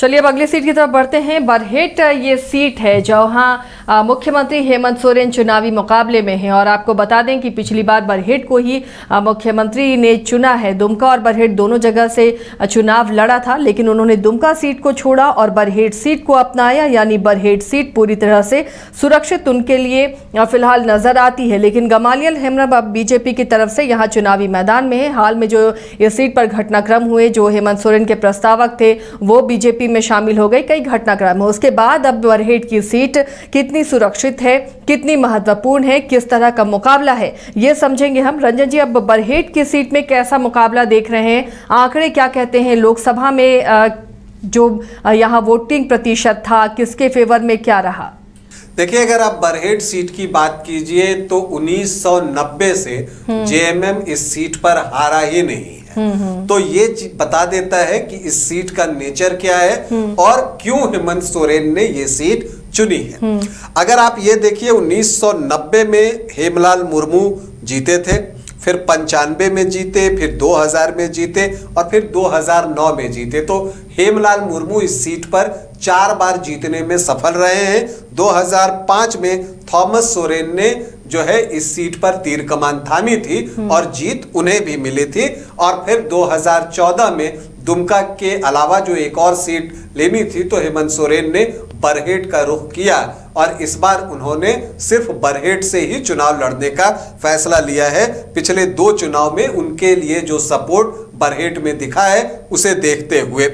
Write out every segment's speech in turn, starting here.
चलिए अब अगली सीट की तरफ बढ़ते हैं। बरहेट ये सीट है जहां मुख्यमंत्री हेमंत सोरेन चुनावी मुकाबले में हैं और आपको बता दें कि पिछली बार बरहेट को ही मुख्यमंत्री ने चुना है। दुमका और बरहेट दोनों जगह से चुनाव लड़ा था, लेकिन उन्होंने दुमका सीट को छोड़ा और बरहेट सीट को अपनाया, यानी बरहेट सीट पूरी तरह से सुरक्षित उनके लिए फिलहाल नजर आती है। लेकिन गमालियल हेम्ब्रम अब बीजेपी की तरफ से यहाँ चुनावी मैदान में है। हाल में जो इस सीट पर घटनाक्रम हुए, जो हेमंत सोरेन के प्रस्तावक थे वो बीजेपी में शामिल हो गए, कई घटनाक्रम है। उसके बाद अब बरहेट की सीट कितनी सुरक्षित है, कितनी महत्वपूर्ण है, किस तरह का मुकाबला है, ये समझेंगे हम। रंजन जी, अब बरहेट की सीट में कैसा मुकाबला देख रहे हैं? आंकड़े क्या कहते हैं? लोकसभा में जो यहाँ वोटिंग प्रतिशत था, किसके फेवर में क्या रहा? देखिए, अगर आप बरहेट सीट की बात कीजिए तो 1990 से जेएमएम इस सीट पर हारा ही नहीं है। तो ये बता देता है कि इस सीट का नेचर क्या है और क्यों हेमंत सोरेन ने ये सीट चुनी है। अगर आप ये देखिए, 1990 में हेमलाल मुर्मू जीते थे, फिर 95 में जीते, फिर 2000 में जीते और फिर 2009 में जीते। तो हेमलाल मुर्मू इस सीट पर 4 बार जीतने में सफल रहे हैं। 2005 में थॉमस सोरेन ने जो है इस सीट पर तीर कमान थामी थी और जीत उन्हें भी मिली थी। और फिर 2014 में दुमका के अलावा जो एक और सीट लेनी थी तो हेमंत सोरेन ने बरहेट का रुख किया और इस बार उन्होंने सिर्फ बरहेट से ही चुनाव लड़ने का फैसला लिया है। पिछले 2 चुनाव में उनके लिए जो सपोर्ट बरहेट में दिखा है उसे देखते हुए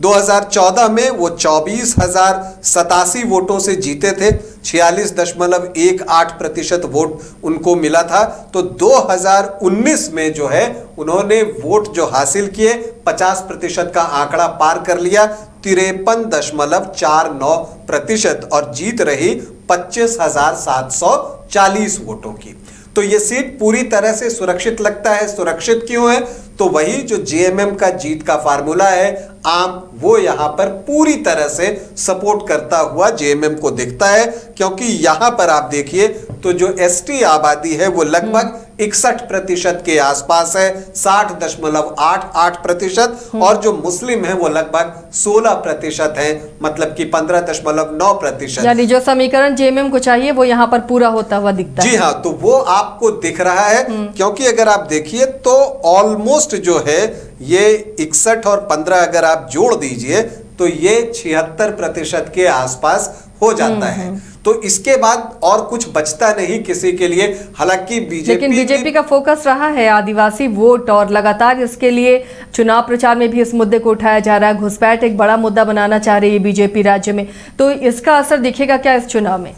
2014 में वो 24,087 वोटों से जीते थे, 46.18% वोट उनको मिला था। तो 2019 में जो है उन्होंने वोट जो हासिल किए 50% का आंकड़ा पार कर लिया, 53.49% और जीत रही 25,740 वोटों की। तो ये सीट पूरी तरह से सुरक्षित लगता है। सुरक्षित क्यों है? तो वही जो जेएमएम का जीत का फार्मूला है आम, वो यहां पर पूरी तरह से सपोर्ट करता हुआ जेएमएम को दिखता है। क्योंकि यहां पर आप देखिए तो जो एसटी आबादी है वो लगभग 61% के आसपास है, 60.88%, और जो मुस्लिम है वो लगभग 16% है, मतलब कि 15.9%। यानी जो समीकरण जेएमएम को चाहिए वो यहाँ पर पूरा होता हुआ दिखता है। जी हाँ, तो वो आपको दिख रहा है। क्योंकि अगर आप देखिए तो ऑलमोस्ट जो है ये 61 और 15 अगर आप जोड़ दीजिए तो ये 76% के आसपास हो जाता है। तो इसके बाद और कुछ बचता नहीं किसी के लिए। हालांकि बीजेपी का फोकस रहा है आदिवासी वोट और लगातार इसके लिए चुनाव प्रचार में भी इस मुद्दे को उठाया जा रहा है। घुसपैठ एक बड़ा मुद्दा बनाना चाह रही है बीजेपी राज्य में, तो इसका असर दिखेगा क्या इस चुनाव में?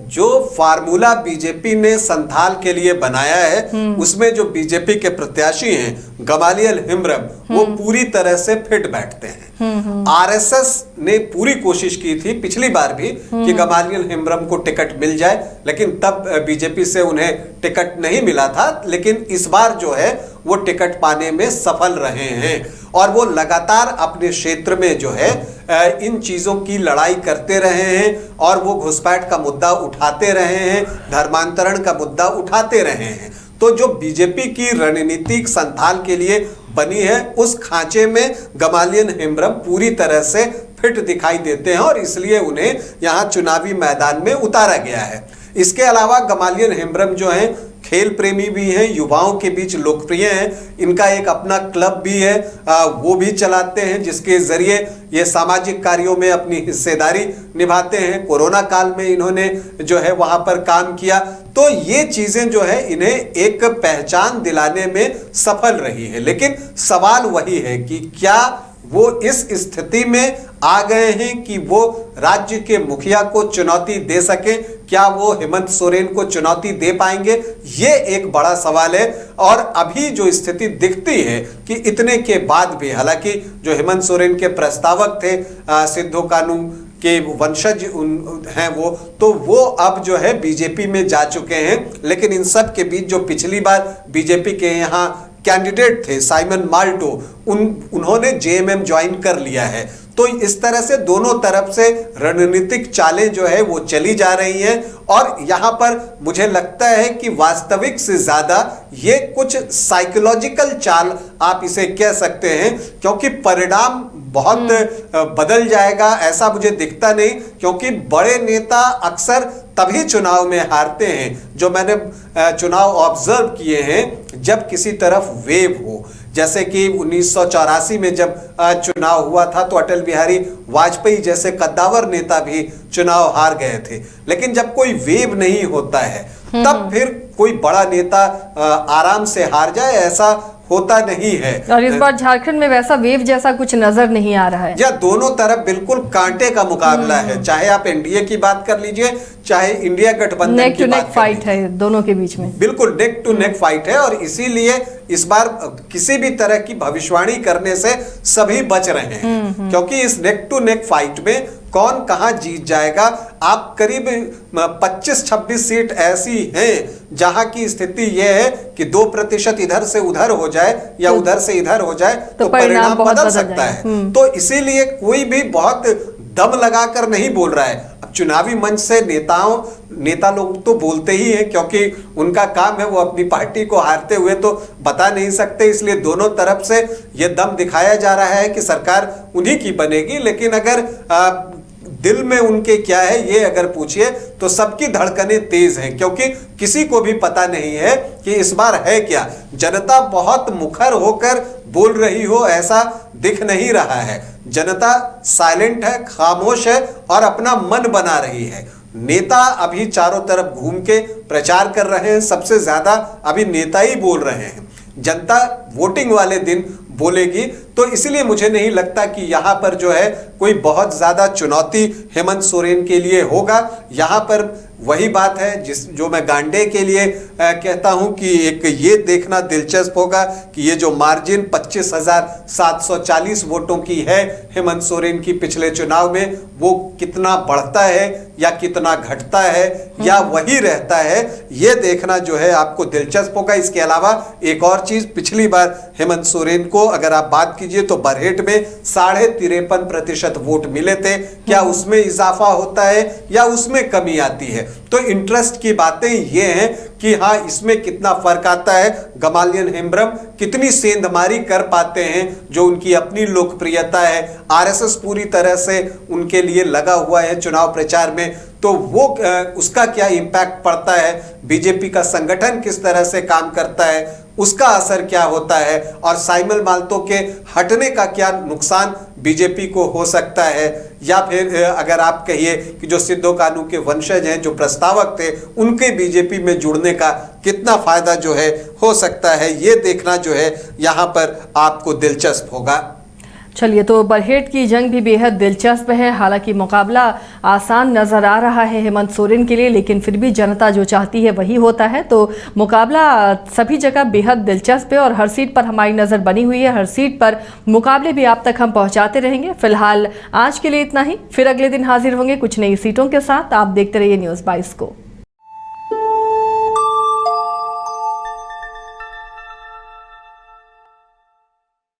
जो फार्मूला बीजेपी ने संथाल के लिए बनाया है उसमें जो बीजेपी के प्रत्याशी हैं गमालियल हेम्ब्रम वो पूरी तरह से फिट बैठते हैं। आरएसएस ने पूरी कोशिश की थी पिछली बार भी कि गमालियल हेम्ब्रम को टिकट मिल जाए, लेकिन तब बीजेपी से उन्हें टिकट नहीं मिला था। लेकिन इस बार जो है वो टिकट पाने में सफल रहे हैं और वो लगातार अपने क्षेत्र में जो है इन चीजों की लड़ाई करते रहे हैं और वो घुसपैठ का मुद्दा उठाते रहे हैं, धर्मांतरण का मुद्दा उठाते रहे हैं। तो जो बीजेपी की रणनीतिक संथाल के लिए बनी है उस खांचे में गमालियल हेम्ब्रम पूरी तरह से फिट दिखाई देते हैं और इसलिए उन्हें यहाँ चुनावी मैदान में उतारा गया है। इसके अलावा गमालियल हेम्ब्रम जो हैं खेल प्रेमी भी हैं, युवाओं के बीच लोकप्रिय हैं। इनका एक अपना क्लब भी है, वो भी चलाते हैं जिसके जरिए ये सामाजिक कार्यों में अपनी हिस्सेदारी निभाते हैं। कोरोना काल में इन्होंने जो है वहां पर काम किया। तो ये चीजें जो है इन्हें एक पहचान दिलाने में सफल रही है। लेकिन सवाल वही है कि क्या वो इस स्थिति में आ गए हैं कि वो राज्य के मुखिया को चुनौती दे सके? क्या वो हेमंत सोरेन को चुनौती दे पाएंगे? ये एक बड़ा सवाल है। और अभी जो स्थिति दिखती है कि इतने के बाद भी, हालांकि जो हेमंत सोरेन के प्रस्तावक थे सिद्धू कानू के वंशज हैं वो, तो वो अब जो है बीजेपी में जा चुके हैं। लेकिन इन सब के बीच जो पिछली बार बीजेपी के यहाँ कैंडिडेट थे साइमन माल्टो, उन्होंने जेएमएम ज्वाइन कर लिया है। तो इस तरह से दोनों तरफ से रणनीतिक चालें जो है वो चली जा रही हैं और यहां पर मुझे लगता है कि वास्तविक से ज्यादा ये कुछ साइकोलॉजिकल चाल आप इसे कह सकते हैं, क्योंकि परिणाम बहुत बदल जाएगा ऐसा मुझे दिखता नहीं, क्योंकि बड़े नेता अक्सर तभी चुनाव में हारते हैं, जो मैंने चुनाव ऑब्जर्व किए हैं, जब किसी तरफ वेव हो। जैसे कि 1984 में जब चुनाव हुआ था तो अटल बिहारी वाजपेयी जैसे कद्दावर नेता भी चुनाव हार गए थे। लेकिन जब कोई वेव नहीं होता है तब फिर कोई बड़ा नेता आराम से हार जाए, ऐसा होता नहीं है। और इस बार झारखंड में वैसा वेव जैसा कुछ नजर नहीं आ रहा है। या दोनों तरफ बिल्कुल कांटे का मुकाबला है, चाहे आप एनडीए की बात कर लीजिए, चाहे इंडिया गठबंधन नेक की टू बात नेक फाइट है दोनों के बीच में। बिल्कुल नेक टू नेक फाइट है, और इसीलिए इस बार किसी भी तरह की भविष्यवाणी करने से सभी बच रहे हैं, क्योंकि इस नेक टू नेक फाइट में कौन कहां जीत जाएगा। आप करीब 25-26 सीट ऐसी हैं जहां की स्थिति यह है कि 2% इधर से उधर हो जाए या उधर से इधर हो जाए तो परिणाम बदल सकता है। तो इसीलिए कोई भी बहुत दम लगाकर नहीं बोल रहा है। अब चुनावी मंच से नेता लोग तो बोलते ही हैं, क्योंकि उनका काम है, वो अपनी पार्टी को हारते हुए तो बता नहीं सकते, इसलिए दोनों तरफ से ये दम दिखाया जा रहा है कि सरकार उन्हीं की बनेगी। लेकिन अगर दिल में उनके क्या है ये अगर पूछिए तो सबकी धड़कनें तेज हैं, क्योंकि किसी को भी पता नहीं है कि इस बार है क्या। जनता बहुत मुखर होकर बोल रही हो ऐसा दिख नहीं रहा है। जनता साइलेंट है, खामोश है और अपना मन बना रही है। नेता अभी चारों तरफ घूम के प्रचार कर रहे हैं, सबसे ज्यादा अभी नेता ही बोल रहे हैं। जनता वोटिंग वाले दिन बोलेगी, तो इसलिए मुझे नहीं लगता कि यहां पर जो है कोई बहुत ज्यादा चुनौती हेमंत सोरेन के लिए होगा। यहां पर वही बात है जो मैं गांडे के लिए कहता हूं कि एक ये देखना दिलचस्प होगा कि ये जो मार्जिन 25,740 वोटों की है हेमंत सोरेन की पिछले चुनाव में, वो कितना बढ़ता है या कितना घटता है या वही रहता है, ये देखना जो है आपको दिलचस्प होगा। इसके अलावा एक और चीज, पिछली बार हेमंत सोरेन को अगर आप बात कीजिए तो बरहेट में 53.5% वोट मिले थे। क्या उसमें इजाफा होता है या उसमें कमी आती है? तो इंटरेस्ट की बातें ये हैं कि हाँ, इसमें कितना फर्क आता है। गमालियल हेम्ब्रम कितनी सेंधमारी कर पाते हैं, जो उनकी अपनी लोकप्रियता है। आरएसएस पूरी तरह से उनके लिए लगा हुआ है चुनाव प्रचार में, तो वो उसका क्या इंपैक्ट पड़ता है, बीजेपी का संगठन किस तरह से काम करता है, उसका असर क्या होता है, और साइमल मालतो के हटने का क्या नुकसान बीजेपी को हो सकता है, या फिर अगर आप कहिए कि जो सिद्धो कान्हू के वंशज हैं, जो प्रस्तावक थे, उनके बीजेपी में जुड़ने का कितना फायदा जो है हो सकता है, ये देखना जो है यहाँ पर आपको दिलचस्प होगा। चलिए, तो बरहेट की जंग भी बेहद दिलचस्प है। हालांकि मुकाबला आसान नज़र आ रहा है हेमंत सोरेन के लिए, लेकिन फिर भी जनता जो चाहती है वही होता है। तो मुकाबला सभी जगह बेहद दिलचस्प है और हर सीट पर हमारी नज़र बनी हुई है। हर सीट पर मुकाबले भी आप तक हम पहुंचाते रहेंगे। फिलहाल आज के लिए इतना ही, फिर अगले दिन हाजिर होंगे कुछ नई सीटों के साथ। आप देखते रहिए न्यूज़ 22 को।